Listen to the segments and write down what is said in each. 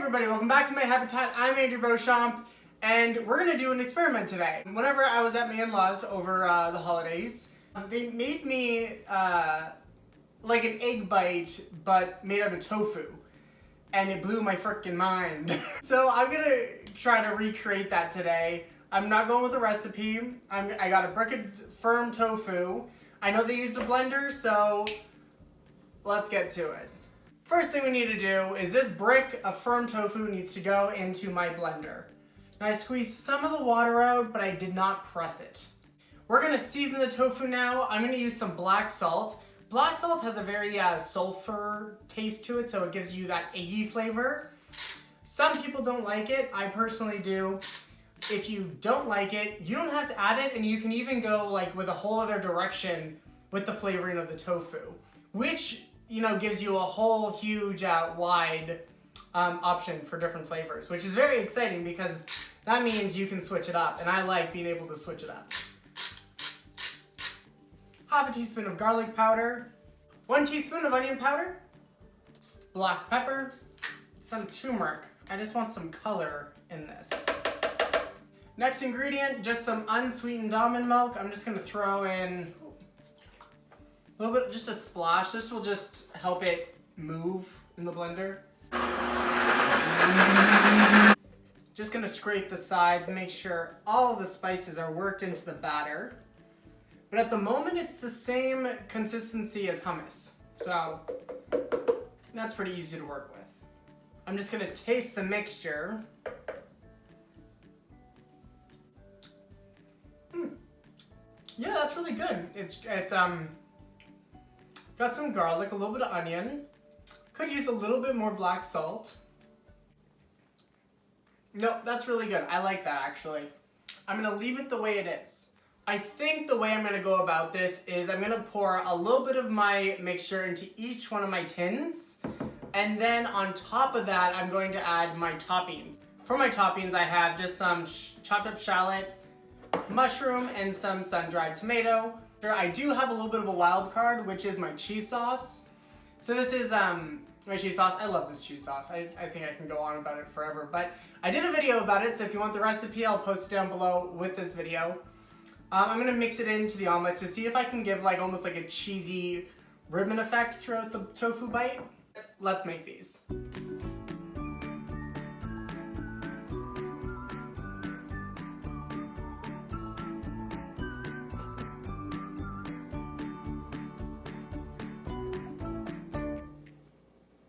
everybody, welcome back to my habitat. I'm Andrew Beauchamp, and we're gonna do an experiment today. Whenever I was at my in-laws over the holidays, they made me like an egg bite, but made out of tofu. And it blew my frickin' mind. So I'm gonna try to recreate that today. I'm not going with a recipe. I got a brick of firm tofu. I know they used a blender, so let's get to it. First thing we need to do is this brick of firm tofu needs to go into my blender. Now I squeezed some of the water out, but I did not press it. We're gonna season the tofu now. I'm gonna use some black salt. Black salt has a very sulfur taste to it, so it gives you that eggy flavor. Some people don't like it. I personally do. If you don't like it, you don't have to add it, and you can even go like with a whole other direction with the flavoring of the tofu, which gives you a whole huge wide option for different flavors, which is very exciting because that means you can switch it up, and I like being able to switch it up. Half a teaspoon of garlic powder, 1 teaspoon of onion powder, black pepper, some turmeric. I just want some color in this. Next ingredient, just some unsweetened almond milk. I'm just gonna throw in a little bit, just a splash. This will just help it move in the blender. Just gonna scrape the sides and make sure all of the spices are worked into the batter. But at the moment, it's the same consistency as hummus. So that's pretty easy to work with. I'm just gonna taste the mixture. Yeah, that's really good. It's got some garlic, a little bit of onion. Could use a little bit more black salt. No, that's really good. I like that actually. I'm gonna leave it the way it is. I think the way I'm gonna go about this is I'm gonna pour a little bit of my mixture into each one of my tins, and then on top of that, I'm going to add my toppings. For my toppings, I have just some chopped up shallot, mushroom, and some sun-dried tomato. I do have a little bit of a wild card, which is my cheese sauce. So this is my cheese sauce. I love this cheese sauce. I think I can go on about it forever, but I did a video about it, so if you want the recipe, I'll post it down below with this video. I'm gonna mix it into the omelet to see if I can give almost like a cheesy ribbon effect throughout the tofu bite. Let's make these.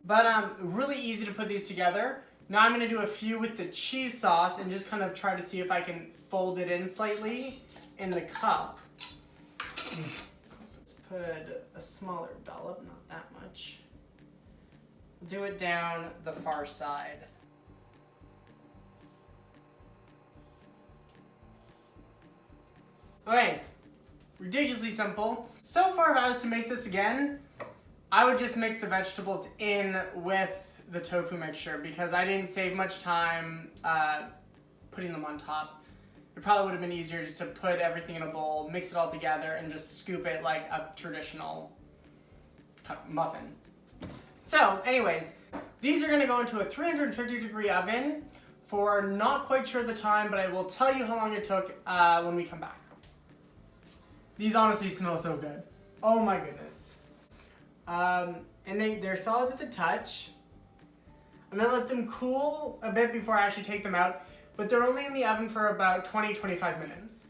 But really easy to put these together. Now I'm gonna do a few with the cheese sauce and just kind of try to see if I can fold it in slightly in the cup. Let's put a smaller dollop, not that much. Do it down the far side. Okay, ridiculously simple. So far, if I was to make this again, I would just mix the vegetables in with the tofu mixture because I didn't save much time putting them on top. It probably would have been easier just to put everything in a bowl, mix it all together, and just scoop it like a traditional muffin. So, anyways, these are gonna go into a 350-degree oven for not quite sure the time, but I will tell you how long it took when we come back. These honestly smell so good. Oh my goodness. And they're solid to the touch. I'm gonna let them cool a bit before I actually take them out, but they're only in the oven for about 20-25 minutes.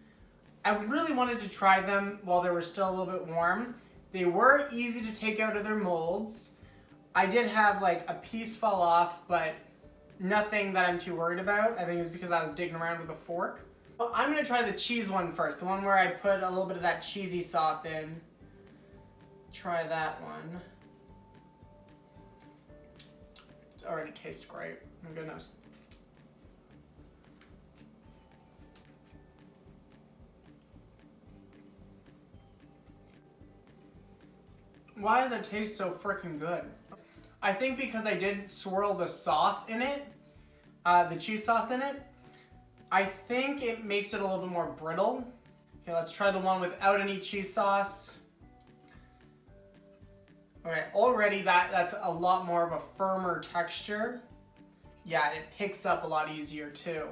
I really wanted to try them while they were still a little bit warm. They were easy to take out of their molds. I did have a piece fall off, but nothing that I'm too worried about. I think it's because I was digging around with a fork. Well, I'm gonna try the cheese one first, the one where I put a little bit of that cheesy sauce in. Try that one. It already tastes great. Oh my goodness. Why does it taste so freaking good? I think because I did swirl the sauce in it, the cheese sauce in it, I think it makes it a little bit more brittle. Okay, let's try the one without any cheese sauce. All right, already that's a lot more of a firmer texture. yeah, it picks up a lot easier too.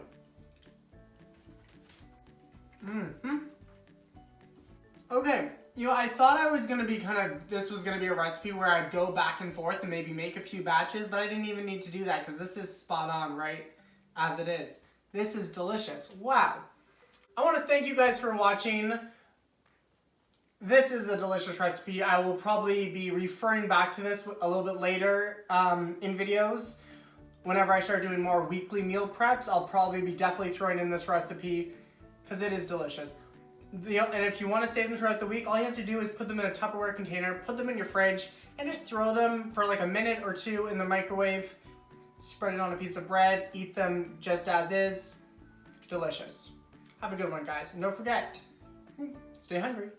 Okay, I thought I was gonna be this was gonna be a recipe where I'd go back and forth and maybe make a few batches, but I didn't even need to do that because this is spot on, right? As it is. This is delicious. Wow. I want to thank you guys for watching. This is a delicious recipe. I will probably be referring back to this a little bit later in videos. Whenever I start doing more weekly meal preps, I'll probably be definitely throwing in this recipe because it is delicious. And if you want to save them throughout the week, all you have to do is put them in a Tupperware container, put them in your fridge, and just throw them for like a minute or two in the microwave. Spread it on a piece of bread, eat them just as is. Delicious. Have a good one, guys. And don't forget, stay hungry.